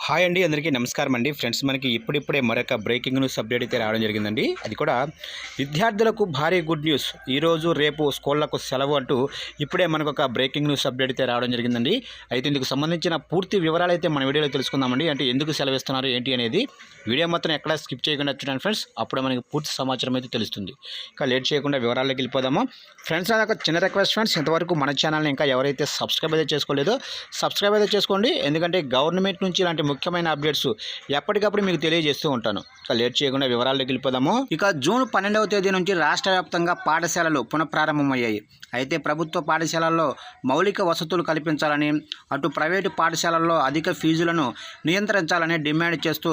Hi అండి, అందరికీ నమస్కారం అండి. ఫ్రెండ్స్, మనకి ఇప్పుడిప్పుడే మరొక బ్రేకింగ్ న్యూస్ అప్డేట్ అయితే రావడం జరిగిందండి. అది కూడా విద్యార్థులకు భారీ గుడ్ న్యూస్. ఈరోజు రేపు స్కూళ్లకు సెలవు అంటూ ఇప్పుడే మనకు ఒక బ్రేకింగ్ న్యూస్ అప్డేట్ అయితే రావడం జరిగిందండి. అయితే ఇందుకు సంబంధించిన పూర్తి వివరాలు అయితే మన వీడియోలో తెలుసుకుందామండి. అంటే ఎందుకు సెలవిస్తున్నారు ఏంటి అనేది వీడియో మొత్తం ఎక్కడ స్కిప్ చేయకుండా చూడండి ఫ్రెండ్స్. అప్పుడే మనకి పూర్తి సమాచారం అయితే తెలుస్తుంది. ఇక లేట్ చేయకుండా వివరాల్లోకి వెళ్ళిపోదాము. ఫ్రెండ్స్, నాకు ఒక చిన్న రిక్వెస్ట్ ఫ్రెండ్స్, ఇంతవరకు మన ఛానల్ని ఇంకా ఎవరైతే సబ్స్క్రైబ్ అయితే చేసుకోలేదో సబ్స్క్రైబ్ అయితే చేసుకోండి. ఎందుకంటే గవర్నమెంట్ నుంచి ఇలాంటి ముఖ్యమైన అప్డేట్స్ ఎప్పటికప్పుడు మీకు తెలియజేస్తూ ఉంటాను. ఇక లేట్ చేయకుండా వివరాల్లోకి వెళ్ళిపోదాము. ఇక జూన్ 12వ తేదీ నుంచి రాష్ట్ర వ్యాప్తంగా పాఠశాలలు పునఃప్రారంభమయ్యాయి. అయితే ప్రభుత్వ పాఠశాలల్లో మౌలిక వసతులు కల్పించాలని, అటు ప్రైవేటు పాఠశాలల్లో అధిక ఫీజులను నియంత్రించాలని డిమాండ్ చేస్తూ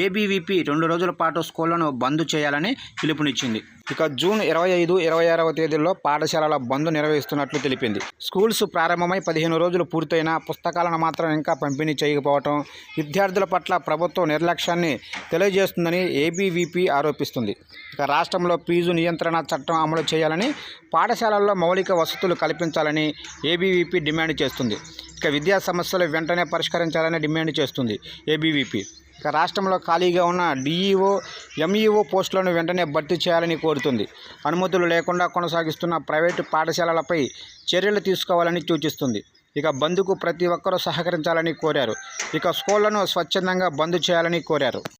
ఏబీవీపీ 2 రోజుల పాటు స్కూళ్లను బంద్ చేయాలని పిలుపునిచ్చింది. ఇక జూన్ 25, 26వ తేదీల్లో పాఠశాలల బంద్ నిర్వహిస్తున్నట్లు తెలిపింది. స్కూల్స్ ప్రారంభమై 15 రోజులు పూర్తయినా పుస్తకాలను మాత్రం ఇంకా పంపిణీ చేయకపోవడం విద్యార్థుల పట్ల ప్రభుత్వం నిర్లక్ష్యాన్ని తెలియజేస్తుందని ఏబీవీపీ ఆరోపిస్తుంది. ఇక రాష్ట్రంలో ఫీజు నియంత్రణ చట్టం అమలు చేయాలని, పాఠశాలల్లో మౌలిక వసతులు కల్పించాలని ఏబీవీపీ డిమాండ్ చేస్తుంది. ఇక విద్యా సమస్యలు వెంటనే పరిష్కరించాలని డిమాండ్ చేస్తుంది ఏబీవీపీ. ఇక రాష్ట్రంలో ఖాళీగా ఉన్న డిఈఓ, ఎంఈఓ పోస్టులను వెంటనే భర్తీ చేయాలని కోరుతుంది. అనుమతులు లేకుండా కొనసాగిస్తున్న ప్రైవేటు పాఠశాలలపై చర్యలు తీసుకోవాలని సూచిస్తుంది. ఇక బంద్కు ప్రతి ఒక్కరూ సహకరించాలని కోరారు. ఇక స్కూళ్లను స్వచ్ఛందంగా బంద్ చేయాలని కోరారు.